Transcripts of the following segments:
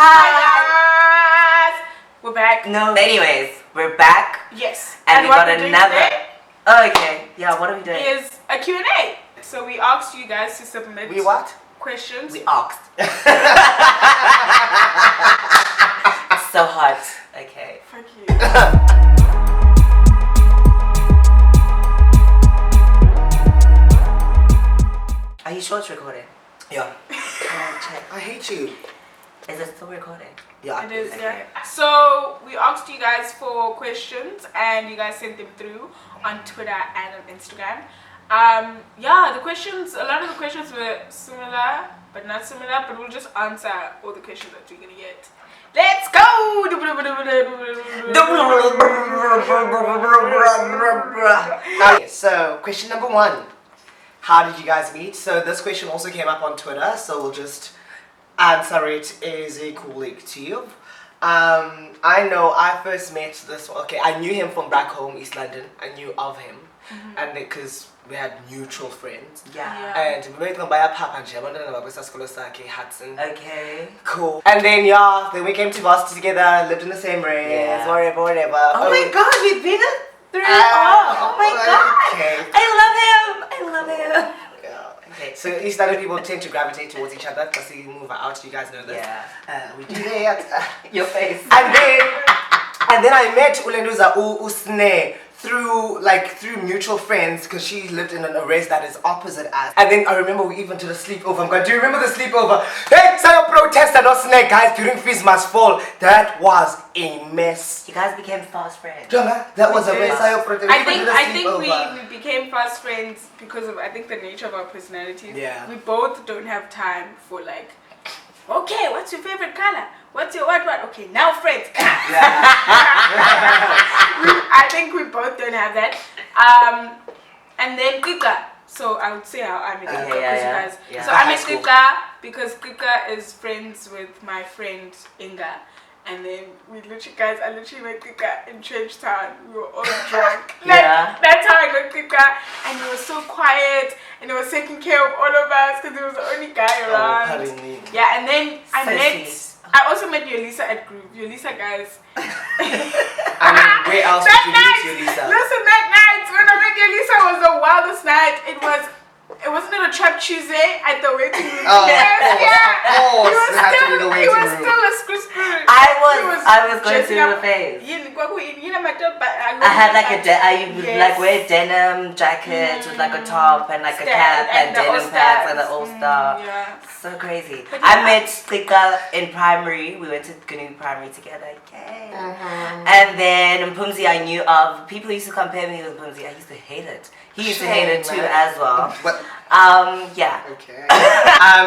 Hi guys! We're back. No. Anyways, we're back. Yes. And we got another. Oh, okay. Yeah, what are we doing? Is a Q&A. So we asked you guys to submit. We what? Questions. We asked. It's so hot. Okay. Fuck you. Are you sure it's recording? Yeah. Check. I hate you. Is it still recording? Yeah. It is, Okay. yeah. So we asked you guys for questions and you guys sent them through on Twitter and on Instagram. Yeah, the questions, a lot of the questions were similar, but not similar, but we'll just answer all the questions that we're gonna get. Let's go! Okay, so question number 1. How did you guys meet? So this question also came up on Twitter, so we'll just answer it as a collective. I know I first met this, okay, I knew him from back home, East London. I knew of him, and because we had mutual friends. Yeah. And we met by a papa Hudson. Okay. Cool. And then then we came to varsity together, lived in the same race, Yeah. whatever. Oh my god, we've been through it all. Oh my god. Okay. I love him. Yeah. Okay. So East London people tend to gravitate towards each other because we move out. You guys know this. Yeah. We do that. Your face. And then I met Ulenduza Usne through mutual friends because she lived in a race that is opposite us. And then I remember we even did a sleepover. I'm going, do you remember the sleepover? Hey, Sayo protested or snake guys during Fees Must Fall. That was a mess. You guys became fast friends. That was a mess. Sayo protested. I think we became fast friends because of, I think, the nature of our personalities. Yeah. We both don't have time for like, okay, what's your favorite color? What's your what? Okay, now friends. I think we both don't have that. And then Kika. So I would say I met Kika because you guys. Yeah. So I met Kika because Kika is friends with my friend Inga. And then I literally met Kika in Church Town. We were all drunk. That's how I met Kika. And he was so quiet. And he was taking care of all of us because he was the only guy around. Yeah, and then I also met Yolisa at group. Yolisa, guys. I mean, where else did you meet Yolisa? Listen, that night when I met Yolisa was the wildest night. It wasn't a Trap Tuesday at the waiting room. Oh, yeah. He was still a screw. I was going through the phase. I had like wear denim jackets with like a top and like a cap and denim pants and the all star. Yeah. So crazy. I met Kika in primary. We went to Gunu primary together. Yay. And then Mpumzi I knew of. People used to compare me with Mpumzi. I used to hate it. He used to hate it too as well. Yeah. Okay.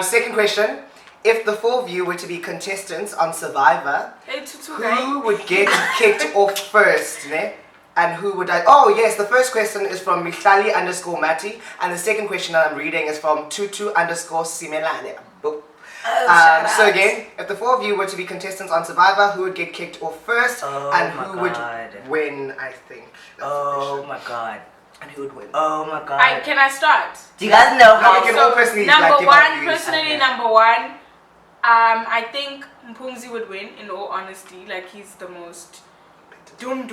Second question. If the 4 of you were to be contestants on Survivor, who would get kicked off first, ne? And who would I? Oh yes, the first question is from Mihlali_Mati, and the second question that I'm reading is from Tutu_Simelane. So again, if the 4 of you were to be contestants on Survivor, who would get kicked off first, and who would win? I think. Oh my god. And who would win? Oh my god. Can I start? Do you guys know how? We can all personally number one. I think Mpumzi would win. In all honesty, like he's the most doom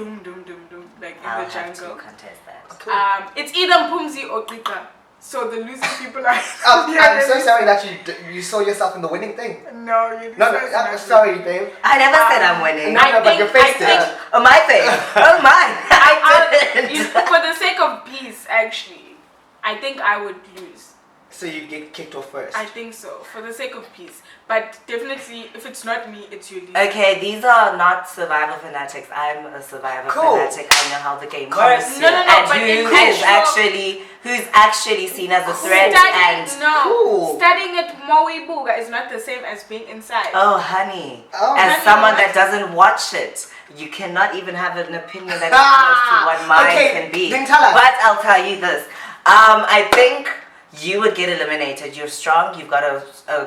like in the jungle. Contest that. It's either Mpumzi or Kika. So the losing people are. I'm so sorry that you saw yourself in the winning thing. No, I'm sorry, babe. I never said I'm winning. No, but your face did. Oh, my face. Oh, my. I didn't. For the sake of peace, actually, I think I would lose. So you get kicked off first? I think so, for the sake of peace. But definitely, if it's not me, it's you. Okay, these are not survival fanatics. I'm a survival fanatic. I know how the game works. No, and but who's actually seen as a threat studying at Moibuga is not the same as being inside. Oh, honey. As someone that doesn't watch it, you cannot even have an opinion that is close to what mine can be. Then tell us. But I'll tell you this. I think you would get eliminated. You're strong. You've got a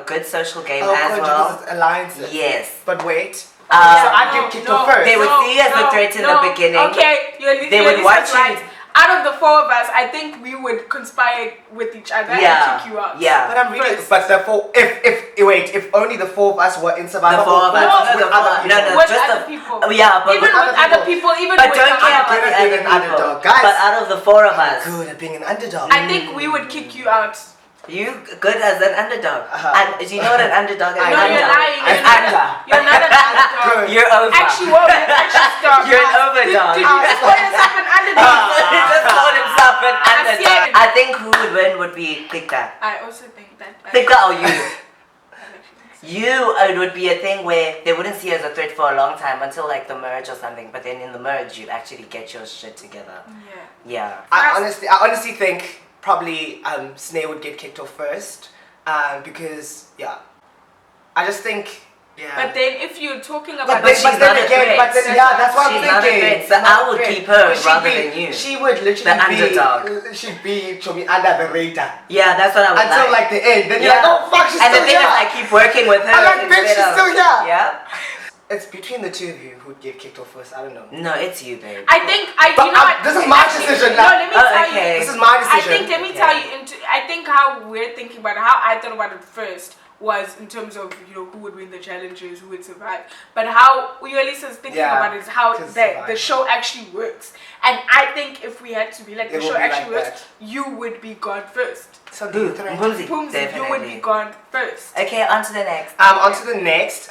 good social game as well. Alliances. Yes. But wait. So I'd get kicked off first. They would see you as a threat in the beginning. Okay, they would watch you. out of the four of us, I think we would conspire with each other and kick you out. Yeah. But I'm really. But the four. If only the four of us were in Survivor. The four of us. With other people. No, with just other people. Yeah, but even with other people, even but with don't care about the other being an underdog, people. guys. But out of the four of us, Good at being an underdog. I think we would kick you out. you good as an underdog. And do you know what an underdog is? No, you're lying. You're You're not an underdog. You're over. Actually, well, actually, stop. You're an overdog. Did you just call yourself an underdog? He just called himself an underdog. it. I think who would win would be Pika. I also think that. Pika or you? It would be a thing where they wouldn't see you as a threat for a long time until like the merge or something. But then in the merge, you'd actually get your shit together. Yeah. Yeah. I honestly think probably Snare would get kicked off first, because I just think. Yeah. But then if you're talking But about she's not a threat. That's what I'm She's not a thinking. threat, so I would keep her rather than you. She would literally The underdog. She'd be under the radar. Yeah, that's what I would Until like the end. Then you're like, oh fuck, she's and still the thing here. is, I keep working with her. I'm like, bitch, she's still here. Yeah. It's between the two of you who'd get kicked off first. I don't know. No, it's you, babe. I think this is my decision now. No, let me tell okay. you. This is my decision. Let me tell you. I think how we're thinking about it, how I thought about it first was in terms of who would win the challenges, who would survive. But how Lisa's thinking about it is how the show actually works. And I think if we had to be like the show actually works, you would be gone first. So Mpumzi, you would be gone first. Okay, on to the next. On to the next.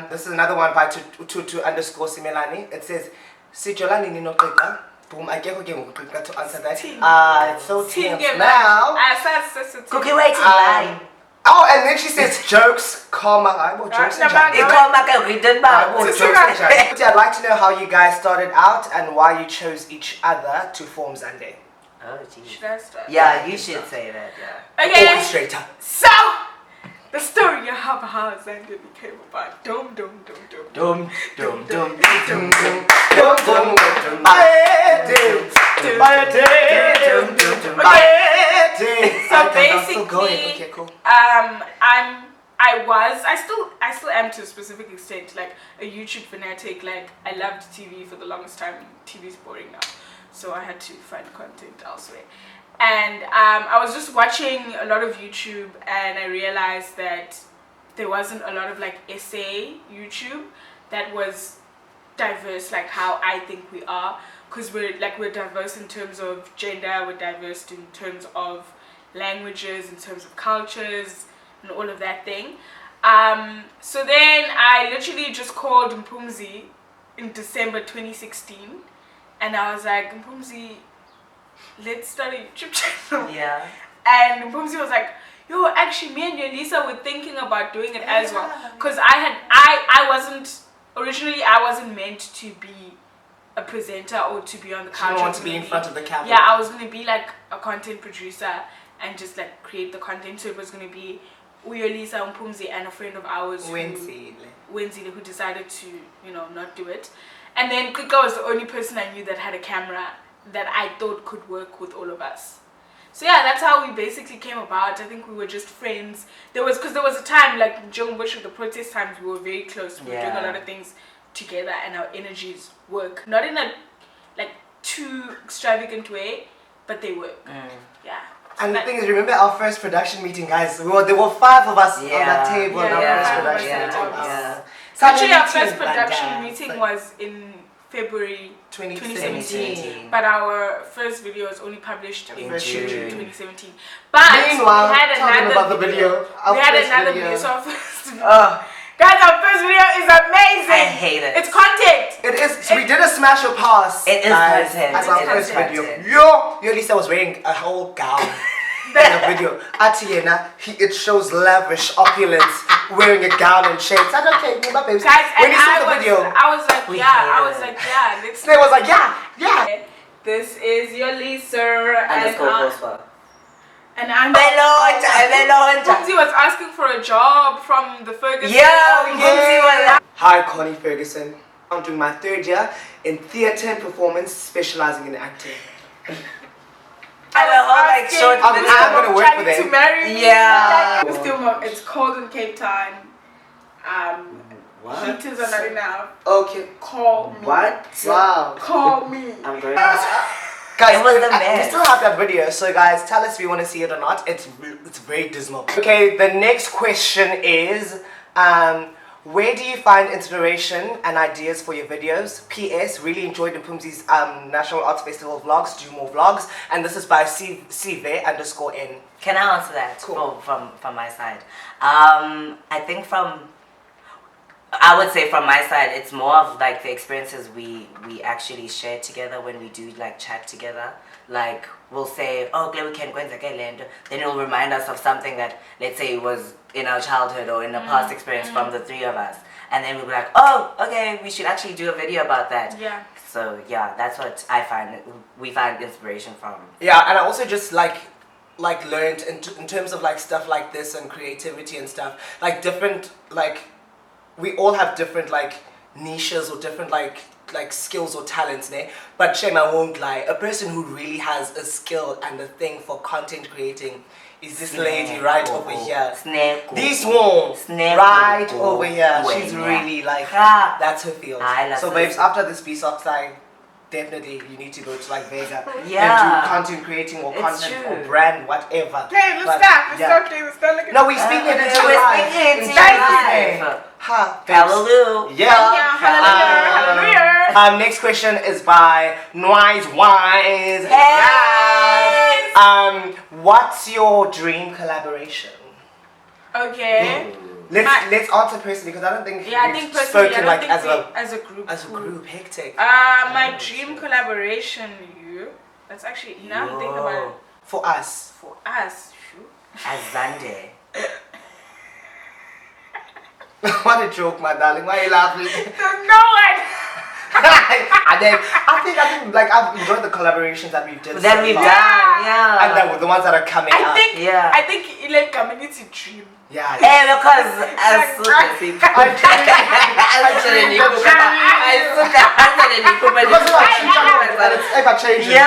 This is another one by _Simelani. It says, Sijolani Nino Krika. Boom, I get to answer that. It's so tense now. Cookie waiting line. Oh, and then she says jokes, comma, jokes and I'd like to know how you guys started out and why you chose each other to form Zande. Oh, geez. Should I start? Yeah, you should say that, yeah. Okay. Orchestrator. So, the story of how Zande became about dum dum dum dum Dum, dum, dum, So basically, I still am to a specific extent like a YouTube fanatic. Like I loved TV for the longest time. TV's boring now, so I had to find content elsewhere. And I was just watching a lot of YouTube, and I realized that there wasn't a lot of like essay YouTube that was diverse like how I think we are, because we're diverse in terms of gender, we're diverse in terms of languages, in terms of cultures and all of that thing. So then I literally just called Mpumzi in December 2016, and I was like, Mpumzi, let's start a YouTube channel. Yeah. And Mpumzi was like, yo, actually me and Yolisa were thinking about doing it as well, because I wasn't meant to be a presenter or to be on the couch. You want to be in front of the camera. Yeah, I was going to be like a content producer and just like create the content. So it was going to be Uyolisa, Mpumzi, and a friend of ours, Wenzi, who decided to, not do it. And then Kika was the only person I knew that had a camera that I thought could work with all of us. So yeah, that's how we basically came about. I think we were just friends. There was a time like during Bush of the protest times, we were very close. We were doing a lot of things together, and our energies work. Not in a like too extravagant way, but they work. Yeah. And the thing is, remember our first production meeting, guys? There were 5 of us on that table in our first production meeting. Actually, our first production meeting was in February 2017, but our first video was only published in June 2017. But meanwhile, we had another video. So our first video. Guys, our first video is amazing. I hate it. It's content. It is. So we did a smash or pass. It is content. As our first video. Yolisa was wearing a whole gown. In the video, Atiena, it shows lavish opulence, wearing a gown and shades. I don't care, babes. Guys, when you saw the video, I was like, yeah. Snare was like, yeah. This is Yolisa and I'm Mpumzi was asking for a job from the Ferguson. Hi, Connie Ferguson. I'm doing my 3rd year in theatre and performance, specializing in acting. I'm gonna work for them. To marry me. Yeah. It's cold in Cape Town. Heaters are not enough. Okay. Call me. What? Wow. Call me. I'm going. Guys, it was the we best. still have that video, so guys, tell us if you want to see it or not. It's very dismal. Okay, the next question is, where do you find inspiration and ideas for your videos? PS, really enjoyed Mpumzi's National Arts Festival vlogs. Do more vlogs. And this is by CV_N. Can I answer that? Cool. From my side. I think I would say from my side, it's more of like the experiences we actually share together when we do like chat together. Like we'll say, oh, we can go in the land. Then it'll remind us of something that, let's say, was in our childhood or in a past experience from the three of us. And then we'll be like, oh, okay, we should actually do a video about that. Yeah. So yeah, that's what we find inspiration from. Yeah, and I also just like learned in terms of like stuff like this and creativity and stuff, like different, like we all have different like niches or different like skills or talents, ne? But shame I won't lie, a person who really has a skill and a thing for content creating is this lady right over here. This one right over here. She's really like, that's her field. So babes, after this piece of like, definitely you need to go to like Vega and do content creating or content or brand, whatever. Okay, let's start. No, we speak it into life. Hallelujah. Yeah. Hallelujah. Next question is by Wise. Hey. What's your dream collaboration? Okay. Let's answer personally because I don't think I think personally, spoken like as a group. As a group, hectic. My dream collaboration, that's actually now I'm thinking about it. For us. As Zande. What a joke, my darling. Why are you laughing? There's no one. I think like I've enjoyed the collaborations that we've done. And then with the ones that are coming out. I think like community dream. Yeah. Because as Actually,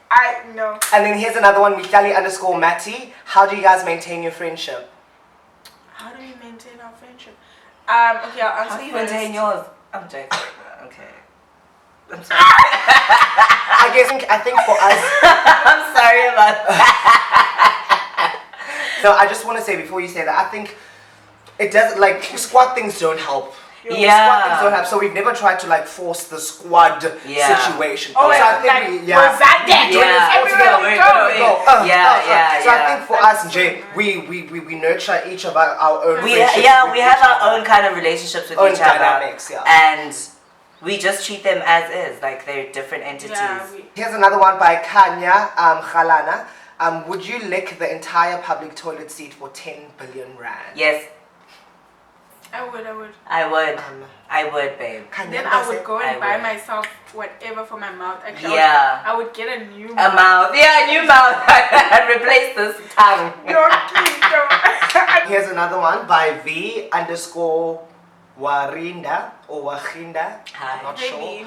I know. And then here's another one, Michali_Matty. How do you guys maintain your friendship? How do we maintain our friendship? Okay, I'll answer How do you maintain yours? I'm joking. Okay. I'm sorry. I think for us. I'm sorry about that. So I just want to say before you say that, I think it does like squad things don't help. Squad things don't help. So we've never tried to like force the squad situation. Oh, so I think was that everywhere we go. So I think for us, Jay, we nurture each of our own. We have our own kind of relationships with each other. Dynamics, and we just treat them as is, like they're different entities. Here's another one by Kanya Khalana. Would you lick the entire public toilet seat for 10 billion rand? Yes. I would, babe. Then I would go and buy myself whatever for my mouth. Actually, I would get a new mouth. A mouth. Yeah, a new mouth. And replace this tongue. Here's another one by V_Warinda or Wachinda. I'm not sure.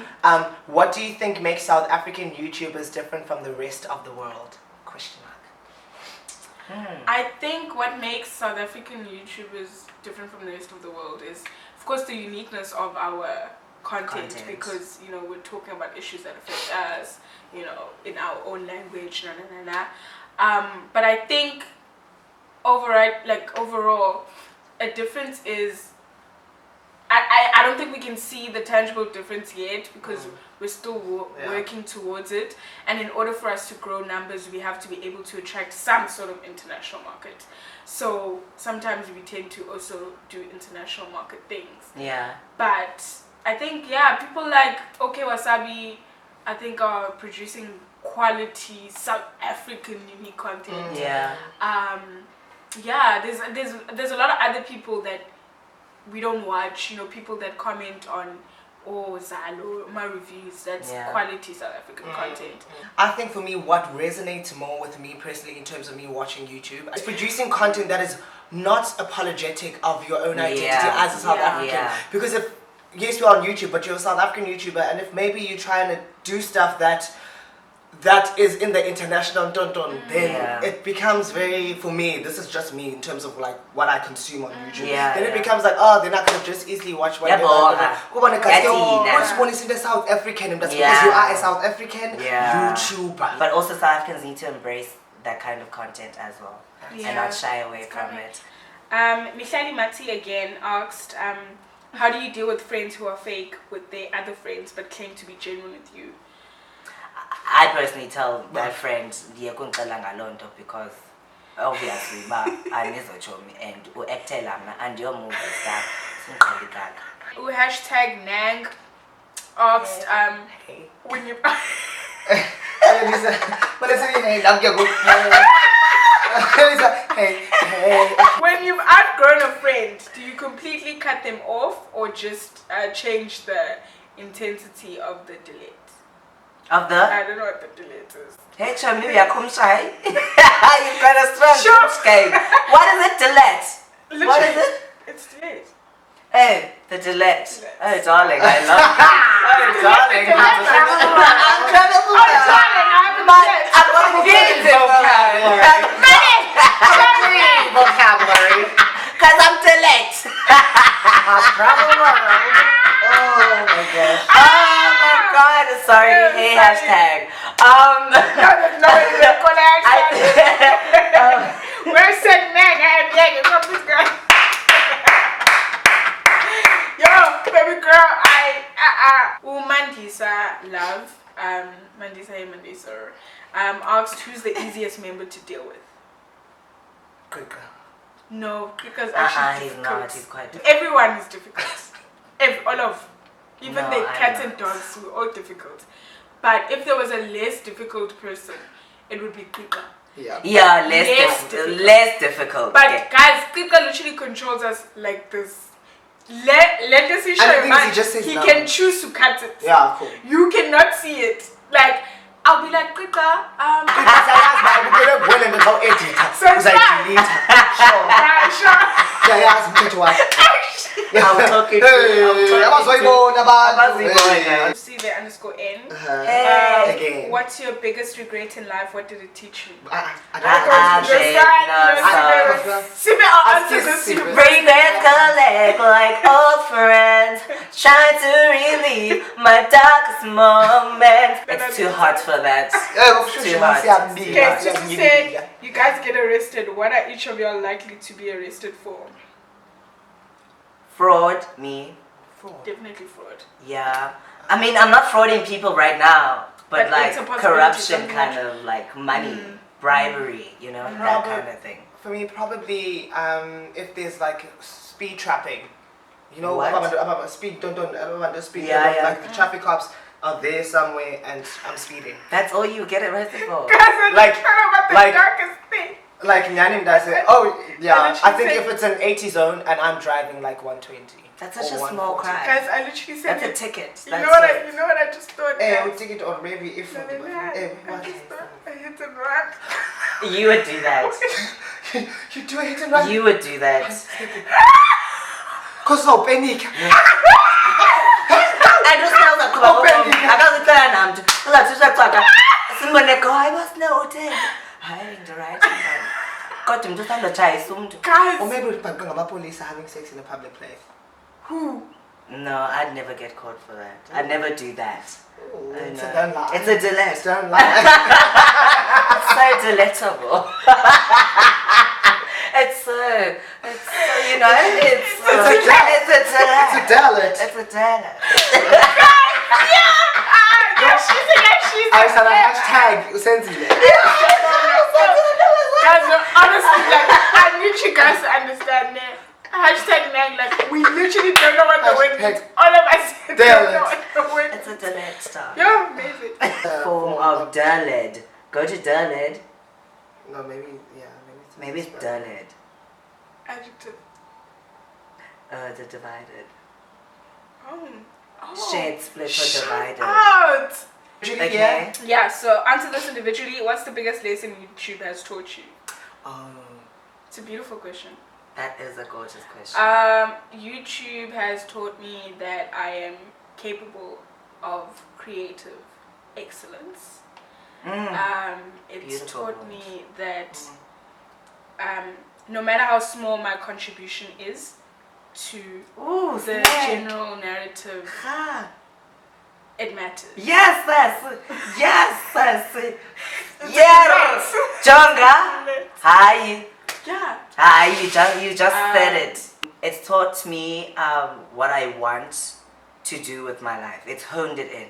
What do you think makes South African YouTubers different from the rest of the world? Question mark. I think what makes South African YouTubers different from the rest of the world is, of course, the uniqueness of our content. Because we're talking about issues that affect us, in our own language, but I think overall, a difference is. I don't think we can see the tangible difference yet because we're still working towards it, and in order for us to grow numbers we have to be able to attract some sort of international market. So sometimes we tend to also do international market things. But I think people like OK Wasabi I think are producing quality South African unique content. There's a lot of other people that we don't watch, people that comment on Zalo, my reviews, that's quality South African content. I think for me what resonates more with me personally in terms of me watching YouTube is producing content that is not apologetic of your own identity as a South African. Because yes, you're on YouTube, but you're a South African YouTuber, and if maybe you're trying to do stuff that that is in the international tonton, then it becomes very, for me, this is just me in terms of like what I consume on YouTube. Then it becomes like, oh, then I could just easily watch whatever. What's one is in the South African, and that's because you are a South African YouTuber. But also South Africans need to embrace that kind of content as well and not shy away from it. Mihlali Mati again asked, how do you deal with friends who are fake with their other friends but claim to be genuine with you? I personally tell my friends because obviously and Hashtag Nang asked, when you when you've outgrown a friend, do you completely cut them off or just change the intensity of the delete? Of the? I don't know what the delete is. Hey, maybe you've got a strong game. What is it, delete? Literally, what is it? It's delete. Oh, the delete. Oh, darling, I love you. Oh, darling. I'm vocabulary. Because I'm delete. Oh my gosh. Oh my god, sorry. Hey, hashtag. Where's said man? From this girl. Yo, baby girl, Mandisa love, Mandisa asked who's the easiest member to deal with. Krika. No, Krika's actually he's not. He's quite difficult. Everyone is difficult. Even the cats and dogs were all difficult. But if there was a less difficult person, it would be Krika. Yeah, less difficult. But guys, Krika literally controls us like this. Let us show man. He can choose to cut it. Yeah, cool. You cannot see it. Like, I'll be like, Krika, so it's fine. I'm talking to See the underscore N. Hey. What's your biggest regret in life? What did it teach you? Regret collect like old friends, trying to relieve my darkest moments. It's too hot for that. Too hot. Okay, so to say, you guys get arrested. What are each of you all likely to be arrested for? Fraud, me. Fraud. Definitely fraud. Yeah. I mean, I'm not frauding people right now, but like corruption, kind of like money, bribery, you know, that kind of thing. For me, probably if there's like speed trapping. You know, what? I'm speed, don't speed. Yeah. Like the traffic cops are there somewhere and I'm speeding. That's all you get arrested for. Like darkest thing. Like Nyanim does it. Oh yeah, I think if it's an 80 zone and I'm driving like 120. That's such a small crime. Guys, I literally said that's a ticket. You know what I just thought? A ticket or maybe if I hit and run. You would do that. You do a hit and run? You would do that. Cause no panic. I just felt like I was no hotel. Hiding the right hand. Got him to stand the chai soon. Or maybe police having sex in a public place. Who? No, I'd never get caught for that. I'd never do that. Ooh, it's a delete. It's a delete. It's don't lie. It's so delectable. It's so, you know, it's a delete. It's a delete. It's a delete. I said a hashtag sensitive. Guys, honestly, like, I need you guys to understand that. Hashtag Nang, like, we literally don't know what the word means. All of us don't know what the word means. It's a delete stuff. You're amazing. Form of delete. Go to delete. No, maybe it's delete. Adjective. The divided. Oh. Shade split or divided. Out. Okay. Yeah, so answer this individually. What's the biggest lesson YouTube has taught you? It's a beautiful question. That is a gorgeous question. YouTube has taught me that I am capable of creative excellence. It's Beautiful taught quote. me that no matter how small my contribution is to the general narrative, it matters. Yes, Jonga. Hi. Yeah. Hi, you just said it. It's taught me what I want to do with my life. It's honed it in.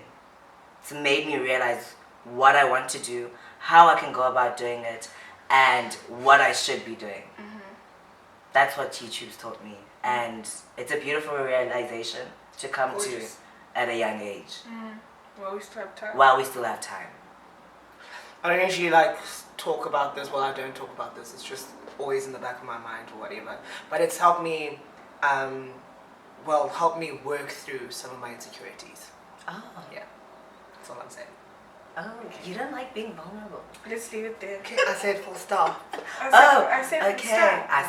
It's made me realize what I want to do, how I can go about doing it, and what I should be doing. That's what YouTube's taught me, and it's a beautiful realization to come to at a young age. While we still have time. While we still have time. I don't usually like talk about this. Well, I don't talk about this. It's just always in the back of my mind or whatever. But it's helped me, help me work through some of my insecurities. Oh. Yeah, that's all I'm saying. Oh, you don't like being vulnerable. Let's leave it there. Okay, I said full stop. I said okay. stop. I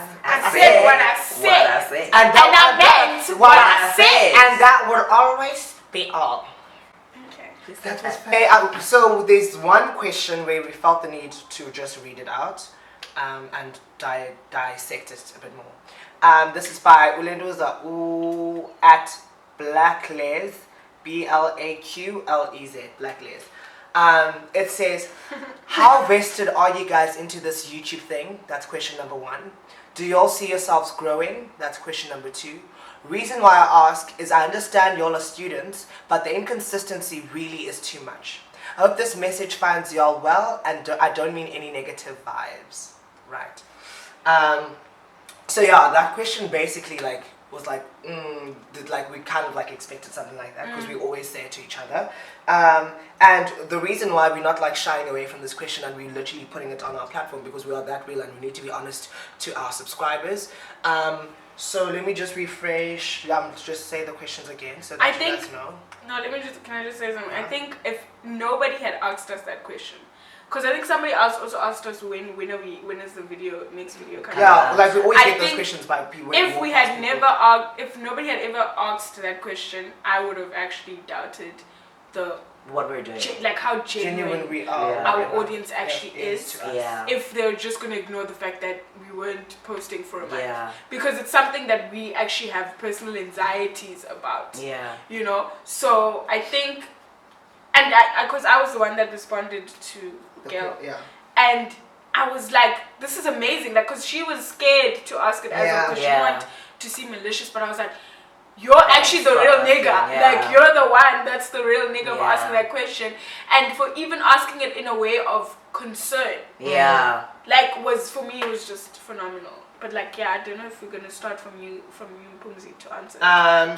said what I said. And I meant what I said. And that will always be all. Okay. That was fair. So there's one question where we felt the need to just read it out and dissect it a bit more. This is by Ulendoza at Blacklez, Blaqlez, Blacklez. It says, how vested are you guys into this YouTube thing? That's question number 1. Do you all see yourselves growing? That's question number 2. Reason why I ask is I understand y'all are students, but the inconsistency really is too much. I hope this message finds y'all well, and I don't mean any negative vibes. Right. So yeah, that question basically was we kind of expected something like that because we always say it to each other. And the reason why we're not shying away from this question and we're literally putting it on our platform because we are that real and we need to be honest to our subscribers. So let me just refresh. Just say the questions again so that you guys know. No, can I just say something? I think if nobody had asked us that question, because I think somebody else also asked us when is the next video coming out. Yeah, we always get those questions by people. If nobody had ever asked that question, I would have actually doubted what we're doing. How genuine we are. Our audience actually is. Yeah. If they're just going to ignore the fact that we weren't posting for a month. Yeah. Because it's something that we actually have personal anxieties about. Yeah. So I think, and because I was the one that responded to Gail. Yeah. And I was like, this is amazing. Because she was scared to ask it as well. Because she wanted to seem malicious. But I was like, you're actually the real nigga. Yeah. You're the one that's the real nigga for asking that question. And for even asking it in a way of concern. Yeah. For me, it was just phenomenal. But I don't know if we're going to start from you, Pumzi, to answer.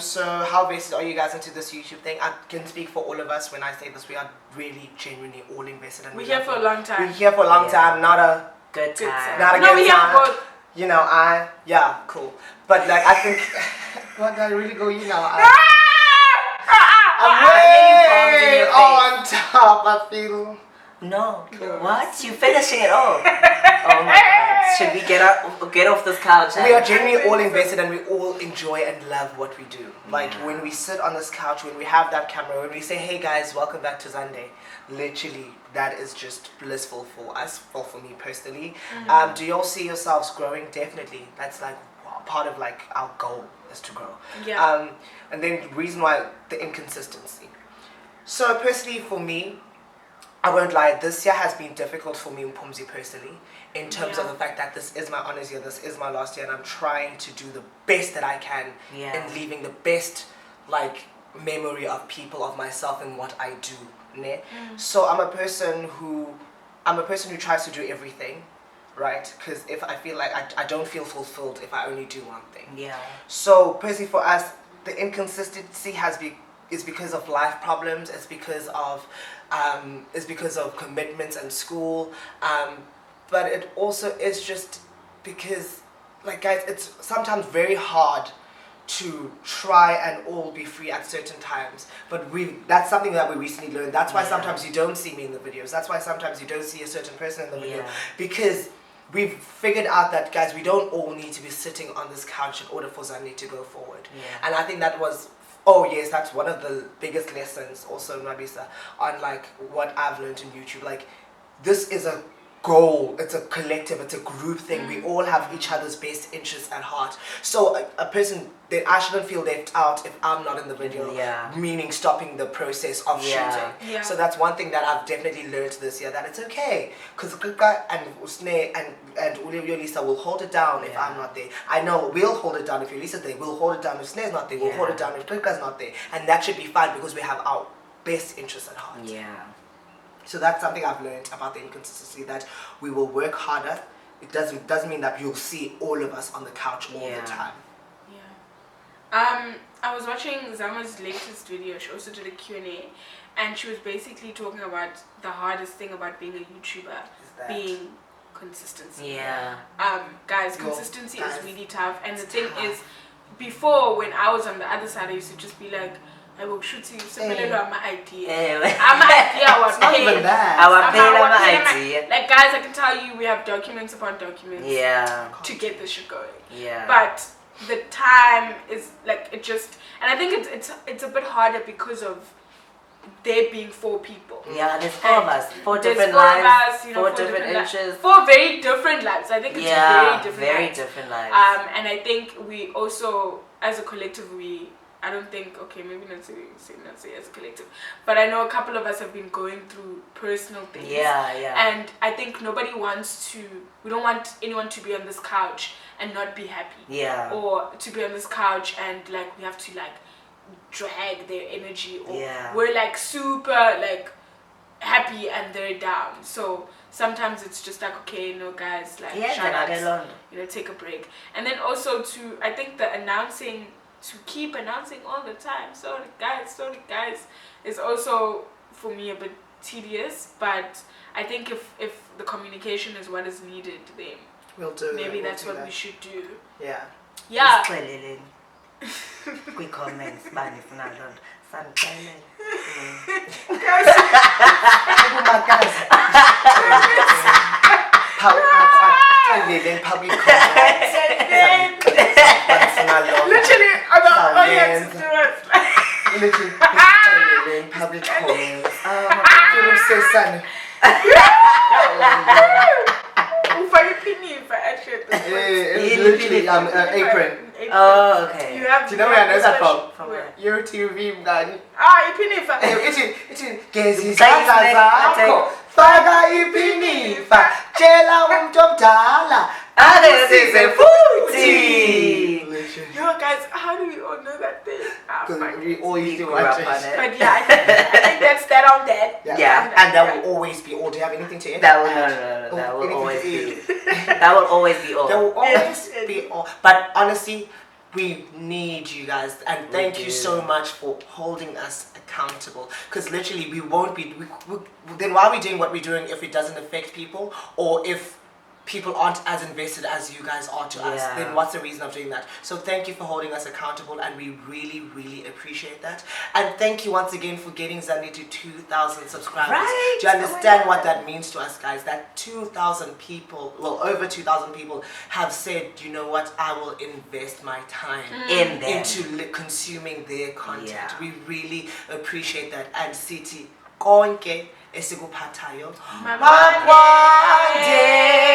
So how vested are you guys into this YouTube thing? I can speak for all of us when I say this. We are really, genuinely all invested. And we're here for a long time. We're here for a long time, not a good time. Not a good we time. have both. Cool. But I think, what did I really go, I'm way on top, I feel. No. What? You finishing it all? Oh my God. Should we get off this couch? We are genuinely all invested and we all enjoy and love what we do. When we sit on this couch, when we have that camera, when we say, hey guys, welcome back to Zande, literally that is just blissful for us, or for me personally. Do you all see yourselves growing? Definitely. That's part of our goal is to grow. Yeah. And then the reason why, the inconsistency. So personally for me, I won't lie, this year has been difficult for me and Pumzi personally, in terms of the fact that this is my honors year, this is my last year, and I'm trying to do the best that I can in leaving the best memory of people, of myself, and what I do. So I'm a person who tries to do everything, right? Because if I feel I don't feel fulfilled if I only do one thing. Yeah. So personally for us, the inconsistency is because of life problems. It's because of commitments and school. But it also is just because, guys, it's sometimes very hard to try and all be free at certain times. But that's something that we recently learned. That's why sometimes you don't see me in the videos. That's why sometimes you don't see a certain person in the video. Because we've figured out that, guys, we don't all need to be sitting on this couch in order for Zande to go forward. Yeah. And I think that was, oh yes, that's one of the biggest lessons also, Mabisa, on like what I've learned in YouTube. Like, this is a goal, it's a collective, it's a group thing. We all have each other's best interests at heart. So a person, that I shouldn't feel left out if I'm not in the video, meaning stopping the process of shooting. Yeah. So that's one thing that I've definitely learned this year, that it's okay, because Kika and Usne and Ulivio Lisa will hold it down if I'm not there. I know we'll hold it down if Lisa's there, we'll hold it down if Sne's not there, we'll hold it down if Kika's not there, and that should be fine because we have our best interests at heart. Yeah. So that's something I've learned about the inconsistency, that we will work harder. It doesn't mean that you'll see all of us on the couch all the time. Yeah. I was watching Zama's latest video. She also did a Q&A, and she was basically talking about the hardest thing about being a YouTuber being consistency. Yeah. Guys, consistency is really tough. And the thing is, before, when I was on the other side, I used to just be like, I will shoot you. I'm my idea. I'm my idea. It's not even that. Our idea. Like, guys, I can tell you, we have documents upon documents. To get this shit going. Yeah. But the time is like, it just, and I think it's a bit harder because of there being 4 people. Yeah, there's 4 of us, 4 different lives, lives, you know, 4 different interests, 4 very different lives. I think it's very different lives. And I think we also, as a collective, I don't think, okay, maybe not say as a collective, but I know a couple of us have been going through personal things. And I think we don't want anyone to be on this couch and not be happy. Or to be on this couch and like we have to like drag their energy, or we're like super like happy and they're down. So sometimes it's just like, okay, no guys, like shut up, you know, take a break. And then also I think the announcing, to keep announcing all the time, sorry guys, is also for me a bit tedious. But I think if the communication is what is needed, then we'll do maybe that's what we should do. Yeah. Quick comments, man, if not public comments. Literally, audience do it. Literally, public comments. I'm so sad. Literally, apron. Oh, okay. Do you know where I know that from? YouTube, man. Ipinifa. It's Gezi Zaza. Faga Ipinifa. Jela Umtomtala. Ade Futi. Yo, guys, how do we all know that thing? Because we all used to watch it. But yeah, I think that's that on that. Yeah, and that will always be all. Do you have anything to add? That will always be. That will always be all. That will always be all. But honestly, we need you guys, and thank you so much for holding us accountable. Because literally, we won't be. Then why are we doing what we're doing if it doesn't affect people, or if people aren't as invested as you guys are to us? Then what's the reason of doing that? So thank you for holding us accountable, and we really, really appreciate that. And thank you once again for getting Zande to 2,000 subscribers. Do you understand what that means to us, guys? That 2,000 people, well, over 2,000 people have said, you know what, I will invest my time into consuming their content. We really appreciate that. And City konke esikuphathayo.